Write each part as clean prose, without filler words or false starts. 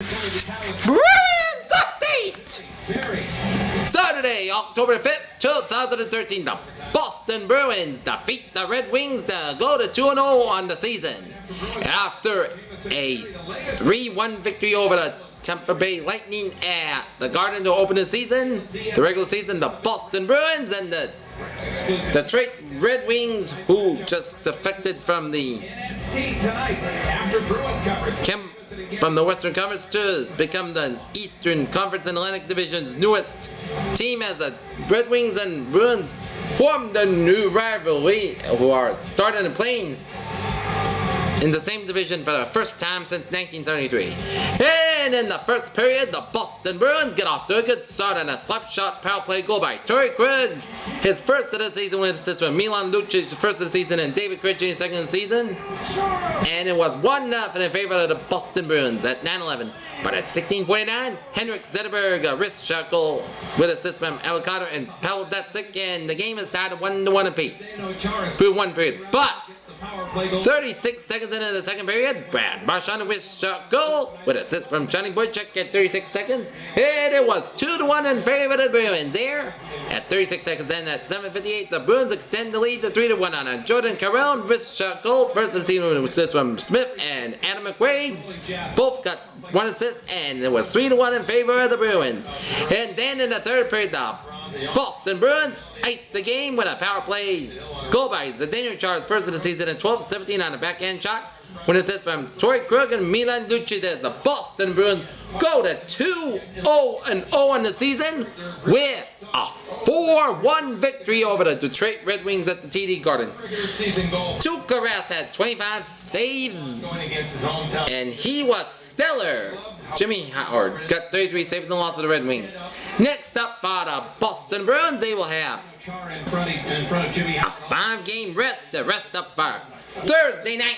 Bruins update! Saturday, October 5th, 2013, the Boston Bruins defeat the Red Wings to go to 2-0 on the season. After a 3-1 victory over the Tampa Bay Lightning at the Garden to open the season, the regular season, the Boston Bruins and the Detroit Red Wings, who just defected from the Western Conference to become the Eastern Conference and Atlantic Division's newest team, as the Red Wings and Bruins formed a new rivalry, who are starting and playing in the same division for the first time since 1973. And in the first period, the Boston Bruins get off to a good start on a slap-shot power play goal by Torrey Krug, his first of the season, with assists from Milan Lucic, first of the season, and David Krejci, second of the season. And it was 1-0 in favor of the Boston Bruins at 9-11. But at 16:49, Henrik Zetterberg, a wrist shot goal with assists from Avocado and Pavel Datsyuk, and the game is tied at 1-1 apiece through one period. But 36 seconds into the second period, Brad Marchand, a wrist shot goal with assist from Johnny Boychuk at 36 seconds, and it was 2-1 in favor of the Bruins there. At 36 seconds in, at 7:58, the Bruins extend the lead to 3-1 on a Jordan Caron wrist shot goals. First of the season with assists from Smith and Adam McQuaid. Both got one assist, and it was 3-1 in favor of the Bruins. And then in the third period, the Boston Bruins iced the game with a power play goal by Zdeno Chara's first of the season at 12:17 on a backhand shot, with assist from Torrey Krug and Milan Lucic, as the Boston Bruins go to 2-0 in the season with a 4-1 victory over the Detroit Red Wings at the TD Garden. Tuukka Rask had 25 saves, and he was stellar. Jimmy Howard got 33 saves in the loss for the Red Wings. Next up for the Boston Bruins, they will have a 5-game rest to rest up for Thursday night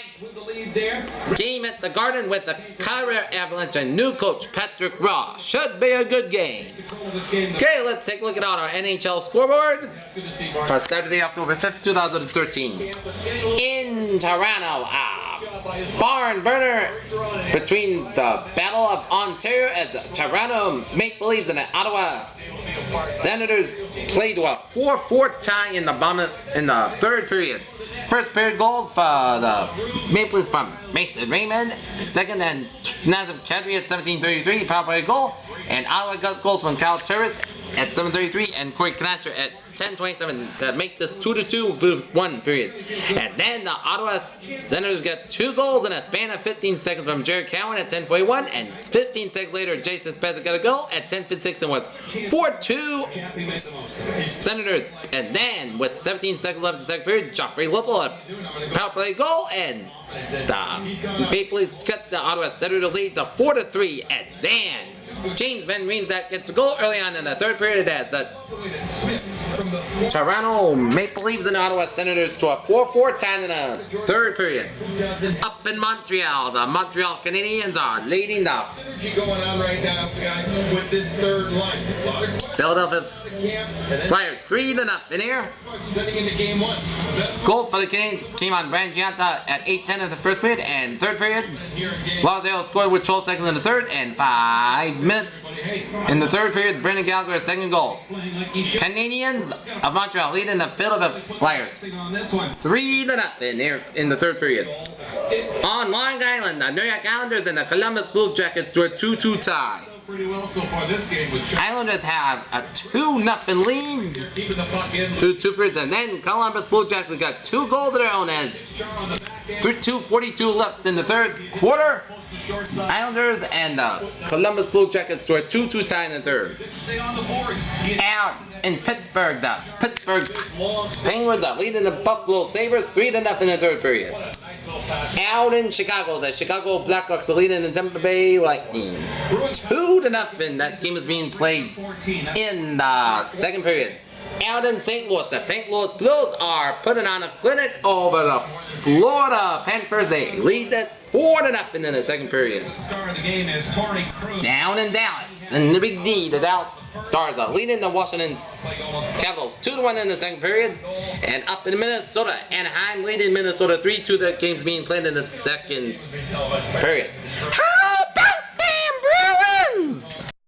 game at the Garden with the Colorado Avalanche and new coach Patrick Roy. Should be a good game. Okay, let's take a look at our NHL scoreboard for Saturday, October 5th, 2013. In Toronto, barn burner between the Battle of Ontario as the Toronto Maple Leafs and the Ottawa Senators played to a 4-4 tie in the third period. First period goals for the Maple Leafs from Mason Raymond, second and Nazem Kadri at 17:33 power play goal, and Ottawa got goals from Kyle Turris at 7:33 and Corey Knacher at 10:27 to make this 2-2 with one period. And then the Ottawa Senators got 2 goals in a span of 15 seconds from Jared Cowan at 10:41, and 15 seconds later Jason Spezza got a goal at 10:56 and was 4-2 Senators. And then with 17 seconds left in the second period, Joffrey Lupul a power play goal, and the Maple Leafs cut the Ottawa Senators lead to 4-3. And then James Van Riemsdyk gets a goal early on in the third period as the Toronto Maple Leafs and Ottawa Senators to a 4-4 tie in the third period. Up in Montreal, the Montreal Canadiens are leading the Philadelphia Flyers 3-0 in here. Goals for the Canadiens came on Brand Gianta at 8:10 of the first period, and third period, Lozano scored with 12 seconds in the third and 5 minutes in the third period. Brendan Gallagher's second goal. Canadiens of Montreal leading the Philadelphia Flyers 3-0 here in the third period. On Long Island, the New York Islanders and the Columbus Blue Jackets to a 2-2 tie. Islanders have a 2-0 lead through 2 periods, and then Columbus Blue Jackets got 2 goals of their own as 2:42 left in the third quarter. Islanders and the Columbus Blue Jackets to a 2-2 tie in the third. Out in Pittsburgh, the Pittsburgh Penguins are leading the Buffalo Sabres 3-0 in the third period. Out in Chicago, the Chicago Blackhawks are leading the Tampa Bay Lightning 2-0. That game is being played in the second period. Out in St. Louis, the St. Louis Blues are putting on a clinic over the Florida Panthers. They lead at 4-0 in the second period. Down in Dallas, in the Big D, the Dallas Stars are leading the Washington Capitals 2-1 in the second period. And up in Minnesota, Anaheim leading Minnesota 3-2. That game's being played in the second period. How